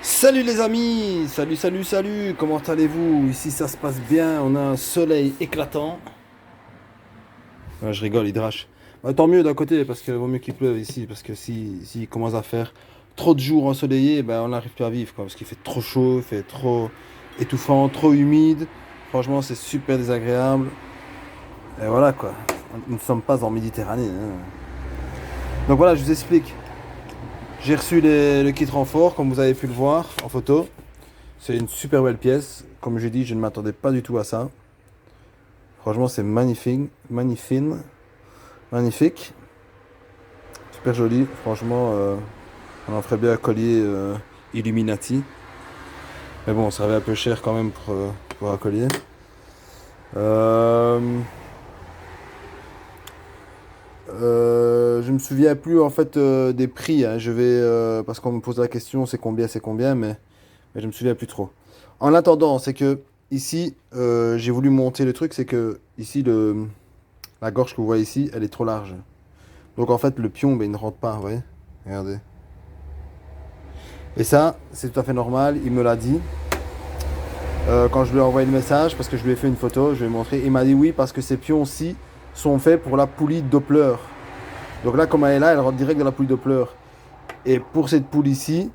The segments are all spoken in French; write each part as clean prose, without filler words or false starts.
Salut les amis, salut, comment allez-vous? Ici ça se passe bien, on a un soleil éclatant. Ouais, je rigole, il drache. Bah, tant mieux d'un côté, parce que vaut mieux qu'il pleuve ici, parce que si commence à faire trop de jours ensoleillés, ben on n'arrive plus à vivre, quoi, parce qu'il fait trop chaud, il fait trop étouffant, trop humide. Franchement, c'est super désagréable. Et voilà quoi, nous ne sommes pas en Méditerranée, hein. Donc voilà, je vous explique. J'ai reçu le kit renfort, comme vous avez pu le voir en photo. C'est une super belle pièce. Comme je dis, je ne m'attendais pas du tout à ça. Franchement, c'est magnifique, magnifique. Super joli. Franchement, on en ferait bien un collier Illuminati. Mais bon, ça revient un peu cher quand même pour un collier. Euh, je me souviens plus en fait des prix, hein. Je vais parce qu'on me pose la question, c'est combien, mais je me souviens plus trop. En attendant, c'est que ici, j'ai voulu monter le truc, c'est que ici la gorge que vous voyez ici, elle est trop large. Donc en fait, le pion, ben, il ne rentre pas, vous voyez. Regardez. Et ça, c'est tout à fait normal. Il me l'a dit quand je lui ai envoyé le message, parce que je lui ai fait une photo, je lui ai montré. Il m'a dit oui, parce que ces pions-ci sont faits pour la poulie Doppler. Donc là, comme elle est là, elle rentre direct dans la poulie Doppler. Et pour cette poule ici,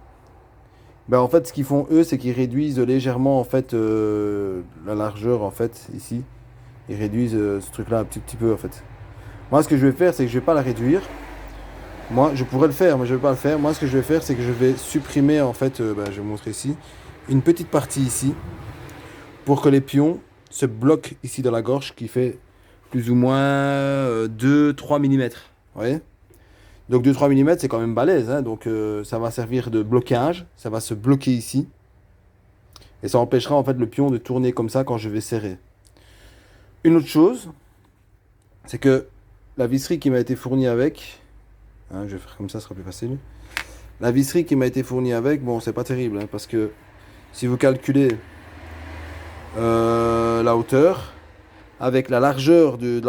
ben en fait, ce qu'ils font eux, c'est qu'ils réduisent légèrement en fait la largeur en fait ici. Ils réduisent ce truc-là un petit peu en fait. Moi, ce que je vais faire, c'est que je vais pas la réduire. Moi, je pourrais le faire, mais je vais pas le faire. Moi, ce que je vais faire, c'est que je vais supprimer en fait, ben, je vais vous montrer ici, une petite partie ici pour que les pions se bloquent ici dans la gorge qui fait plus ou moins 2-3 mm. Vous voyez? Donc 2-3 mm, c'est quand même balèze, hein. Donc ça va servir de blocage. Ça va se bloquer ici. Et ça empêchera en fait le pion de tourner comme ça quand je vais serrer. Une autre chose, c'est que la visserie qui m'a été fournie avec, hein, je vais faire comme ça, ce sera plus facile. La visserie qui m'a été fournie avec, bon, c'est pas terrible, hein, parce que si vous calculez la hauteur avec la largeur du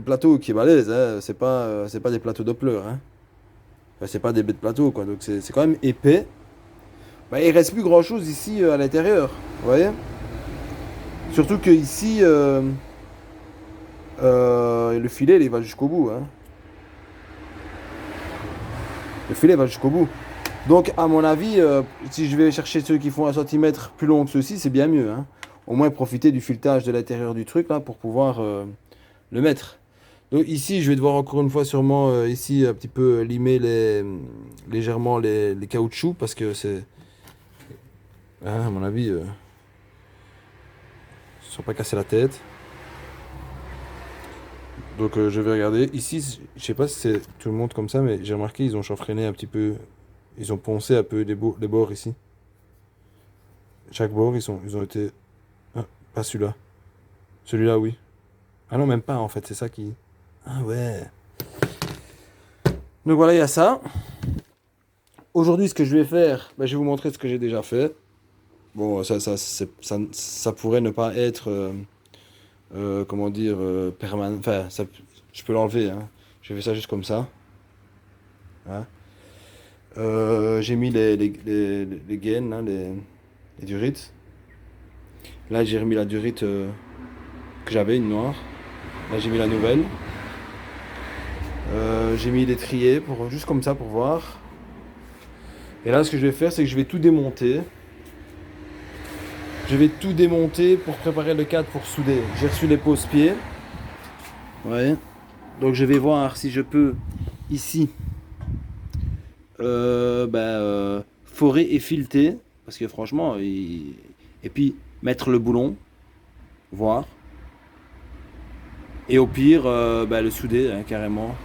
plateau qui est balèze, hein, c'est pas des plateaux Doppler, hein. Enfin, c'est pas des bêtes plateaux, quoi. Donc c'est quand même épais. Bah, il reste plus grand chose ici à l'intérieur, vous voyez? Surtout que ici, le filet, il va jusqu'au bout, hein. Le filet va jusqu'au bout. Donc, à mon avis, si je vais chercher ceux qui font 1 centimètre plus long que ceux-ci, c'est bien mieux, hein. Au moins profiter du filetage de l'intérieur du truc là pour pouvoir le mettre. Donc ici, je vais devoir encore une fois sûrement ici un petit peu limer légèrement les caoutchoucs parce que c'est, hein, à mon avis, ils ne se sont pas cassés la tête. Donc je vais regarder. Ici, je sais pas si c'est tout le monde comme ça, mais j'ai remarqué ils ont chanfreiné un petit peu, ils ont poncé un peu les bords ici. Chaque bord, ils ont été. Ah, pas celui-là. Celui-là, oui. Ah non, même pas en fait, c'est ça qui. Ah ouais. Donc voilà, il y a ça. Aujourd'hui, ce que je vais faire, bah, je vais vous montrer ce que j'ai déjà fait. Bon, ça pourrait ne pas être, comment dire, permanent. Enfin, je peux l'enlever, hein. Je fais ça juste comme ça, hein. J'ai mis les gaines, hein, les durites. Là, j'ai remis la durite que j'avais, une noire. Là, j'ai mis la nouvelle. J'ai mis les triés pour, juste comme ça pour voir. Et là, ce que je vais faire, c'est que je vais tout démonter. Je vais tout démonter pour préparer le cadre pour souder. J'ai reçu les pose-pieds. Ouais. Donc je vais voir si je peux ici forer et fileter. Parce que franchement, et puis mettre le boulon. Voir. Et au pire, le souder, hein, carrément.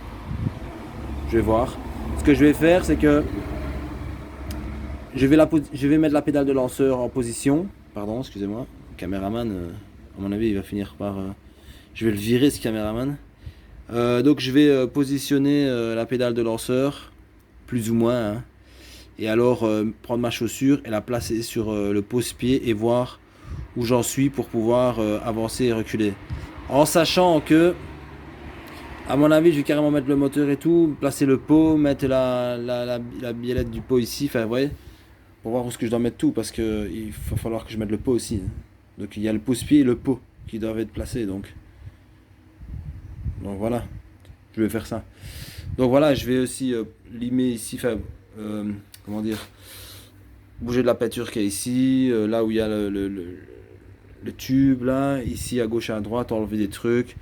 Je vais voir. Ce que je vais faire, c'est que je vais mettre la pédale de lanceur en position. Pardon, excusez-moi. Le caméraman, à mon avis, il va finir par. Je vais le virer, ce caméraman. Donc, je vais positionner la pédale de lanceur, plus ou moins, hein. Et alors, prendre ma chaussure et la placer sur le pose-pied et voir où j'en suis pour pouvoir avancer et reculer. En sachant que, à mon avis, je vais carrément mettre le moteur et tout, placer le pot, mettre la biellette du pot ici, enfin, vous voyez, pour voir où est-ce que je dois mettre tout, parce que il va falloir que je mette le pot aussi, hein. Donc il y a le pose-pied et le pot qui doivent être placés, donc voilà, je vais faire ça. Donc voilà, je vais aussi limer ici, enfin, euh, comment dire, bouger de la peinture qui est ici, là où il y a le tube, là, ici à gauche et à droite, enlever des trucs.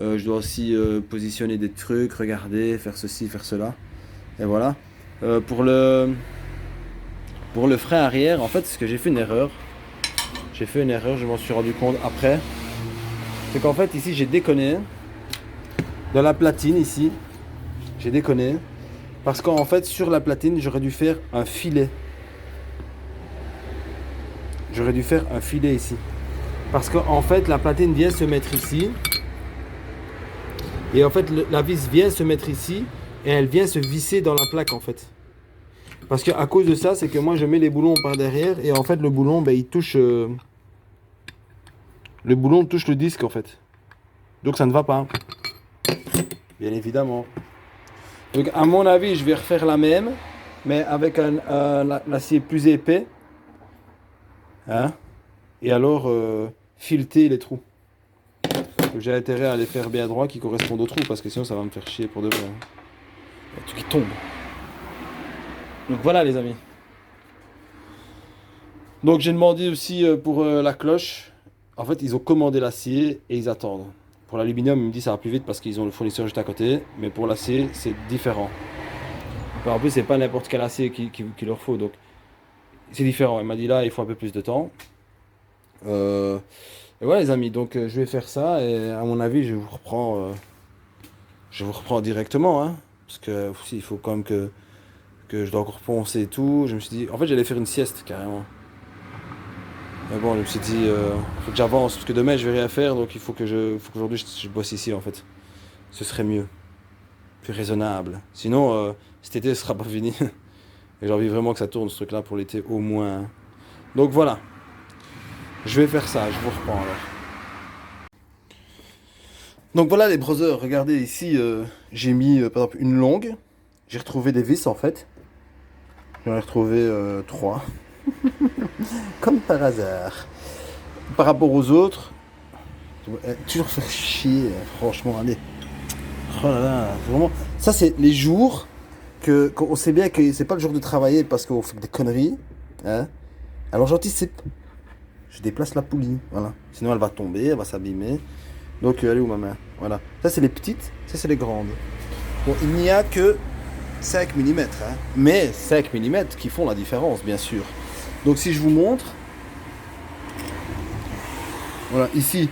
Je dois aussi positionner des trucs, regarder, faire ceci, faire cela. Et voilà. Euh, pour le, pour le frein arrière, en fait, ce que j'ai fait une erreur. J'ai fait une erreur, je m'en suis rendu compte après. C'est qu'en fait, ici, j'ai déconné. Dans la platine, ici, j'ai déconné. Parce qu'en fait, sur la platine, j'aurais dû faire un filet. J'aurais dû faire un filet ici. Parce qu'en fait, la platine vient se mettre ici. Et en fait, la vis vient se mettre ici. Et elle vient se visser dans la plaque, en fait. Parce qu'à cause de ça, c'est que moi, je mets les boulons par derrière. Et en fait, le boulon, ben, il touche... le boulon touche le disque, en fait. Donc, ça ne va pas. Bien évidemment. Donc, à mon avis, je vais refaire la même. Mais avec un acier plus épais. Hein? Et alors, fileter les trous. Donc, j'ai intérêt à les faire bien droits qui correspondent aux trous. Parce que sinon, ça va me faire chier pour de vrai. Il y a tout qui tombe. Donc, voilà, les amis. Donc, j'ai demandé aussi pour la cloche. En fait, ils ont commandé l'acier et ils attendent. Pour l'aluminium, ils me disent que ça va plus vite parce qu'ils ont le fournisseur juste à côté. Mais pour l'acier, c'est différent. Enfin, en plus, c'est pas n'importe quel acier qu'il leur faut. Donc, c'est différent. Il m'a dit là, il faut un peu plus de temps. Euh, et voilà, les amis. Donc, je vais faire ça. Et à mon avis, je vous reprends directement. Hein, parce que il faut quand même que je dois encore poncer et tout. Je me suis dit, en fait, j'allais faire une sieste carrément. Mais bon, je me suis dit, faut que j'avance parce que demain je vais rien faire, donc il faut faut qu'aujourd'hui je bosse ici en fait. Ce serait mieux, plus raisonnable. Sinon, cet été ce sera pas fini. Et j'ai envie vraiment que ça tourne ce truc-là pour l'été au moins. Donc voilà, je vais faire ça, je vous reprends alors. Donc voilà les brothers, regardez ici, j'ai mis par exemple une longue. J'ai retrouvé des vis en fait. J'en ai retrouvé trois, comme par hasard. Par rapport aux autres, toujours faire chier, franchement, allez. Oh là là, vraiment. Ça, c'est les jours qu'on sait bien que c'est pas le jour de travailler parce qu'on fait des conneries. Hein. Alors, j'anticipe. Je déplace la poulie. Voilà. Sinon, elle va tomber, elle va s'abîmer. Donc, elle est où ma main? Voilà. Ça, c'est les petites. Ça, c'est les grandes. Bon, il n'y a que 5 millimètres. Hein. Mais 5 millimètres qui font la différence, bien sûr. Donc, si je vous montre. Voilà, ici.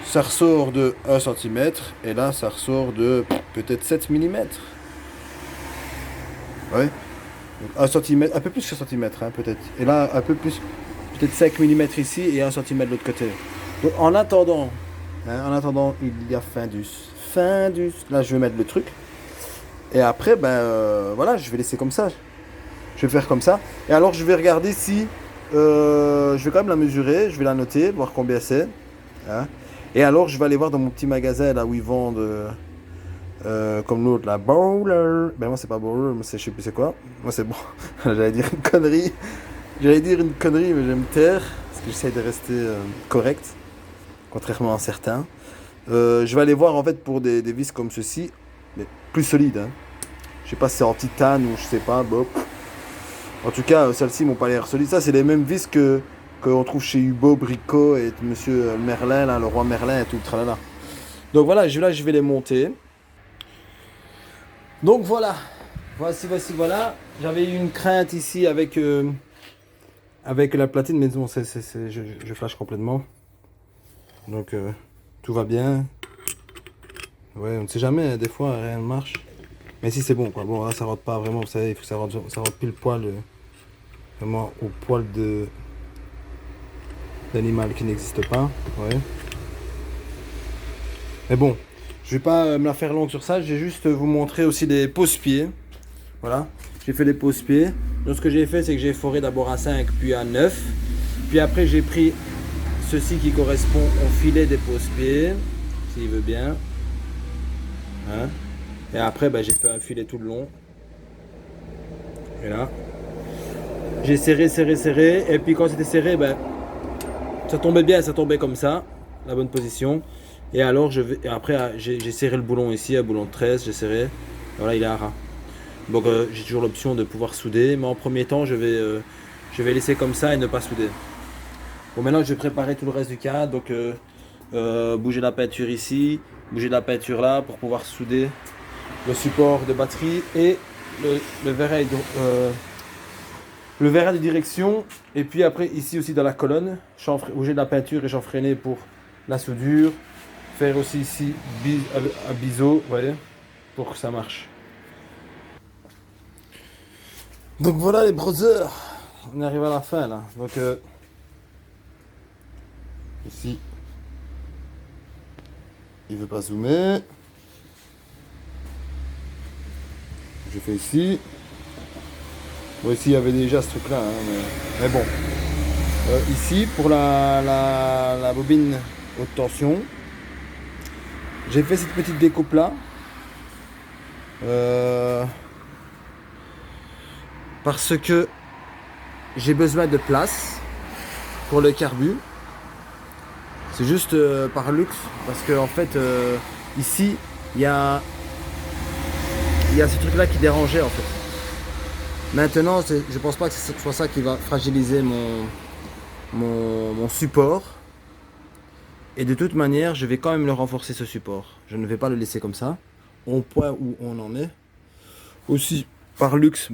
Ça ressort de 1 centimètre et là ça ressort de peut-être 7 millimètres. Ouais. Donc 1 centimètre, un peu plus que 1 centimètre, hein, peut-être. Et là un peu plus, peut-être 5 millimètres ici et 1 centimètre de l'autre côté. Donc en attendant, il y a Findus. Findus. Là je vais mettre le truc. Et après, ben voilà, je vais laisser comme ça. Je vais faire comme ça. Et alors je vais regarder si. Je vais quand même la mesurer, je vais la noter, voir combien c'est. Hein. Et alors, je vais aller voir dans mon petit magasin là où ils vendent, comme l'autre, la Bowler. Ben, moi, c'est pas Bowler, mais je sais plus c'est quoi. Moi, c'est bon. J'allais dire une connerie. J'allais dire une connerie, mais je vais me taire. Parce que j'essaie de rester correct, contrairement à certains. Je vais aller voir en fait pour des vis comme ceci, mais plus solides. Hein. Je sais pas si c'est en titane ou je sais pas. Bon. En tout cas, celles-ci m'ont pas l'air solides. Ça, c'est les mêmes vis qu'on trouve chez Hubo, Brico et Monsieur Merlin, là, le roi Merlin et tout le tralala. Donc voilà, là je vais les monter. Donc voilà, voilà. J'avais eu une crainte ici avec la platine, mais bon, je flash complètement. Donc tout va bien. Ouais, on ne sait jamais, hein, des fois rien ne marche. Mais si c'est bon quoi. Bon là ça rentre pas vraiment, vous savez, il faut que ça rentre pile poil, vraiment au poil d'animal qui n'existe pas. Ouais. Mais bon, je vais pas me la faire longue sur ça, je vais juste vous montrer aussi des pose-pieds. Voilà, j'ai fait des pose-pieds. Donc ce que j'ai fait, c'est que j'ai foré d'abord à 5 puis à 9. Puis après j'ai pris ceci qui correspond au filet des pose-pieds, s'il veut bien. Hein. Et après j'ai fait un filet tout le long. Et là. J'ai serré, serré, serré. Et puis quand c'était serré, ben, ça tombait bien, ça tombait comme ça, la bonne position. Et alors, et après, j'ai serré le boulon ici, un boulon de 13, j'ai serré. Voilà, il est à ras. Donc j'ai toujours l'option de pouvoir souder, mais en premier temps, je vais laisser comme ça et ne pas souder. Bon, maintenant, je vais préparer tout le reste du cadre. Donc, bouger la peinture ici, bouger la peinture là pour pouvoir souder le support de batterie et le verret le verre de direction, et puis après ici aussi dans la colonne, bouger de la peinture et chanfreiner pour la soudure, faire aussi ici un biseau, vous voyez, pour que ça marche. Donc voilà les brothers, on arrive à la fin là. Donc ici, il veut pas zoomer. Je fais ici. Bon, ici il y avait déjà ce truc là, hein, mais bon. Ici pour la bobine haute tension, j'ai fait cette petite découpe là. Parce que j'ai besoin de place pour le carbu. C'est juste par luxe, parce que en fait ici il y a ce truc là qui dérangeait en fait. Maintenant je pense pas que ce soit ça qui va fragiliser mon support. Et de toute manière je vais quand même le renforcer, ce support. Je ne vais pas le laisser comme ça, au point où on en est. Aussi par luxe,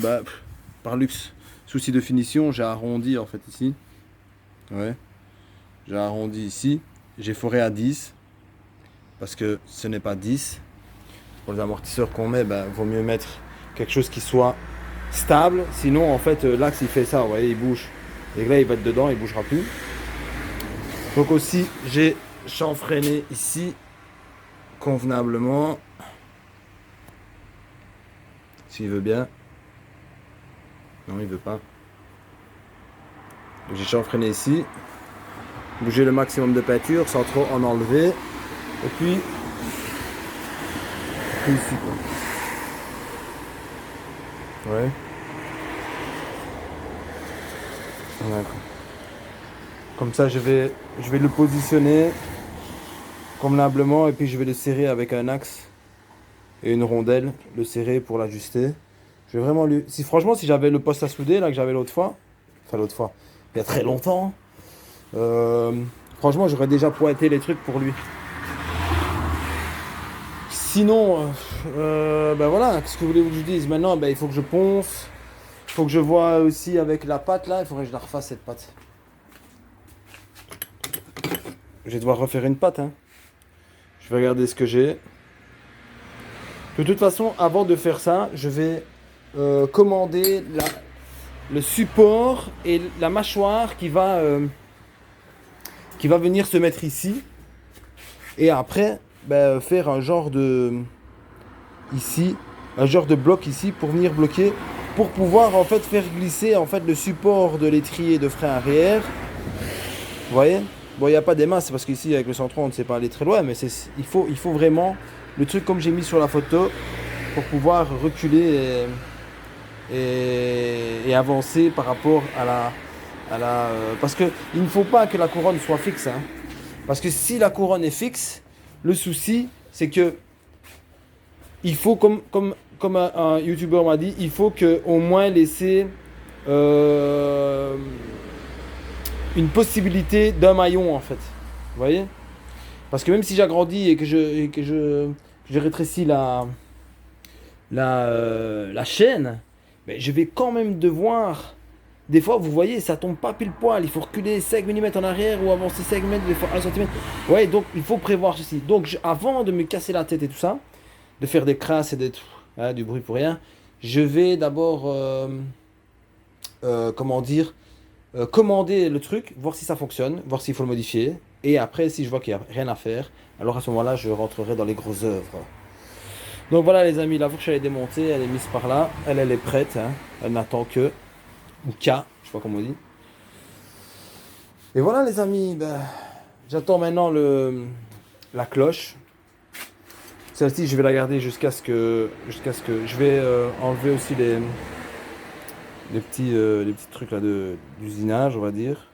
souci de finition, j'ai arrondi en fait ici. Ouais. J'ai arrondi ici. J'ai foré à 10. Parce que ce n'est pas 10. Pour les amortisseurs qu'on met, vaut mieux mettre quelque chose qui soit stable. Sinon, en fait, l'axe il fait ça, vous voyez, il bouge. Et là, il va être dedans, il ne bougera plus. Donc aussi, j'ai chanfreiné ici convenablement. S'il veut bien. Non, il veut pas. J'ai chanfreiné ici. Bouger le maximum de peinture sans trop en enlever. Et puis ici quoi. Ouais. Voilà. Comme ça, je vais le positionner convenablement et puis je vais le serrer avec un axe et une rondelle, le serrer pour l'ajuster. Je vais vraiment lui. Si j'avais le poste à souder là que j'avais l'autre fois, il y a très longtemps, franchement, j'aurais déjà pointé les trucs pour lui. Sinon, voilà, qu'est-ce que vous voulez que je dise maintenant? Il faut que je ponce, il faut que je vois aussi avec la pâte là, il faudrait que je la refasse cette pâte. Je vais devoir refaire une pâte, hein. Je vais regarder ce que j'ai. De toute façon, avant de faire ça, je vais commander le support et la mâchoire qui va venir se mettre ici. Et après, faire un genre de bloc ici pour venir bloquer, pour pouvoir en fait faire glisser en fait le support de l'étrier de frein arrière. Vous voyez? Bon, il n'y a pas des masses, c'est parce qu'ici avec le 103 on ne sait pas aller très loin, mais il faut vraiment le truc comme j'ai mis sur la photo pour pouvoir reculer et avancer par rapport parce que il ne faut pas que la couronne soit fixe, hein. Parce que si la couronne est fixe, le souci c'est que il faut comme un youtubeur m'a dit, il faut que au moins laisser une possibilité d'un maillon en fait. Vous voyez? Parce que même si j'agrandis et que je rétrécis la chaîne, mais je vais quand même devoir. Des fois, vous voyez, ça tombe pas pile poil. Il faut reculer 5 mm en arrière ou avancer 5 mm, des fois 1 cm. Ouais, donc il faut prévoir ceci. Donc avant de me casser la tête et tout ça, de faire des crasses et du bruit pour rien, je vais d'abord, commander le truc, voir si ça fonctionne, voir s'il faut le modifier. Et après, si je vois qu'il n'y a rien à faire, alors à ce moment-là, je rentrerai dans les grosses œuvres. Donc voilà les amis, la fourche elle est démontée, elle est mise par là, elle est prête, hein. Elle n'attend que, ou qu'à, je sais pas comment on dit. Et voilà les amis, j'attends maintenant la cloche. Celle-ci je vais la garder jusqu'à ce que je vais enlever aussi les petits trucs là d'usinage, on va dire.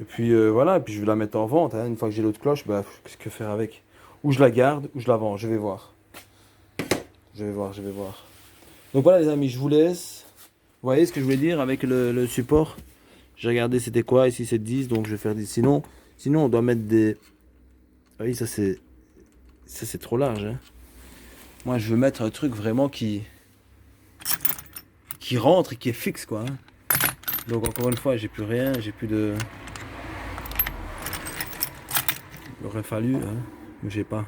Et puis voilà, et puis je vais la mettre en vente, hein. Une fois que j'ai l'autre cloche, bah, qu'est-ce que faire avec? Ou je la garde, ou je la vends, je vais voir. Je vais voir. Donc voilà les amis, je vous laisse. Vous voyez ce que je voulais dire avec le support? J'ai regardé c'était quoi, ici c'est 10, donc je vais faire 10. Sinon on doit mettre des... Ah oui, ça c'est trop large, hein. Moi je veux mettre un truc vraiment qui rentre et qui est fixe, quoi, hein. Donc encore une fois, j'ai plus rien, j'ai plus de... Il aurait fallu, hein, mais j'ai pas.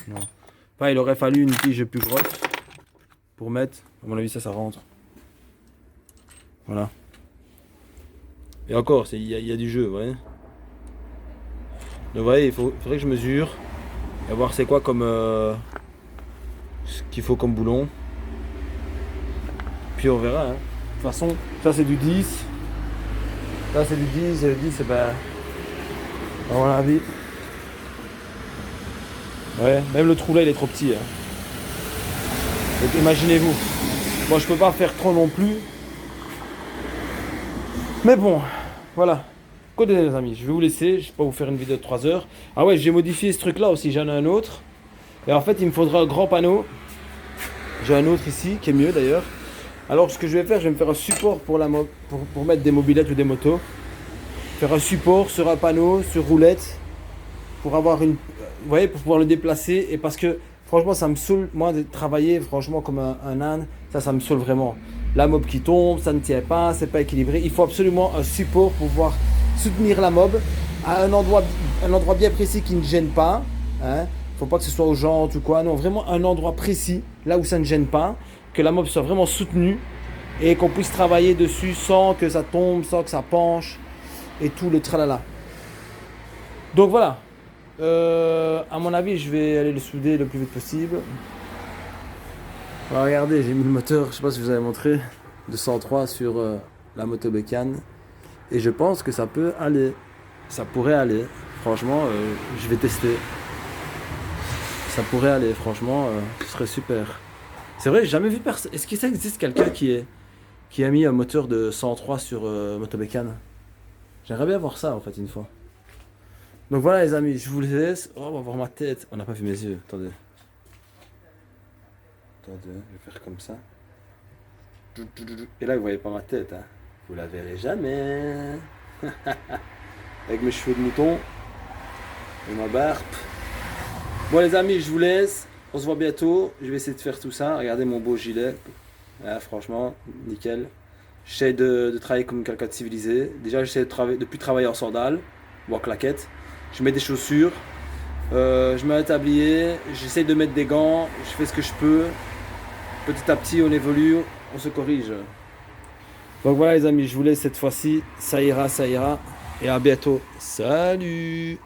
Non. Enfin, il aurait fallu une tige plus grosse pour mettre. À mon avis, ça rentre. Voilà. Et encore, y a du jeu, vous voyez. Donc, vous voyez, faudrait que je mesure et voir c'est quoi comme ce qu'il faut comme boulon. Puis on verra, hein. De toute façon, ça c'est du 10. Là c'est du 10 et le 10 c'est pas. À mon avis. Ouais, même le trou là il est trop petit, hein. Donc imaginez-vous. Moi je peux pas faire trop non plus. Mais bon, voilà. Écoutez les amis, je vais vous laisser. Je vais pas vous faire une vidéo de 3 heures. Ah ouais, j'ai modifié ce truc là aussi, j'en ai un autre. Et en fait il me faudra un grand panneau. J'ai un autre ici qui est mieux d'ailleurs. Alors ce que je vais faire, je vais me faire un support pour mettre des mobylettes ou des motos. Faire un support sur un panneau, sur roulette. Pour avoir une... Vous voyez, pour pouvoir le déplacer. Et parce que franchement ça me saoule, moi de travailler franchement comme un âne. Ça me saoule vraiment. La mob qui tombe, ça ne tient pas, c'est pas équilibré. Il faut absolument un support pour pouvoir soutenir la mob à un endroit bien précis qui ne gêne pas. Hein. Faut pas que ce soit aux jantes ou quoi. Non, vraiment un endroit précis, là où ça ne gêne pas. Que la mob soit vraiment soutenue et qu'on puisse travailler dessus sans que ça tombe, sans que ça penche et tout le tralala. Donc voilà. À mon avis, je vais aller le souder le plus vite possible. Alors regardez, j'ai mis le moteur, je sais pas si je vous avais montré, de 103 sur la moto bécane. Et je pense que ça peut aller. Ça pourrait aller. Franchement, je vais tester. Ça pourrait aller, franchement, ce serait super. C'est vrai, j'ai jamais vu personne. Est-ce que ça existe quelqu'un qui a mis un moteur de 103 sur moto bécane? J'aimerais bien voir ça en fait une fois. Donc voilà les amis, je vous laisse. Oh, on va voir ma tête. On n'a pas vu mes yeux, attendez. Attendez, je vais faire comme ça. Et là, vous voyez pas ma tête, hein. Vous la verrez jamais. Avec mes cheveux de mouton et ma barbe. Bon les amis, je vous laisse. On se voit bientôt. Je vais essayer de faire tout ça. Regardez mon beau gilet. Ah, franchement, nickel. J'essaie de travailler comme quelqu'un de civilisé. Déjà, j'essaie de plus travailler en sandales ou en claquettes. Je mets des chaussures. Je mets un tablier. J'essaie de mettre des gants. Je fais ce que je peux. Petit à petit, on évolue. On se corrige. Donc voilà les amis, je vous laisse cette fois-ci. Ça ira, ça ira. Et à bientôt. Salut!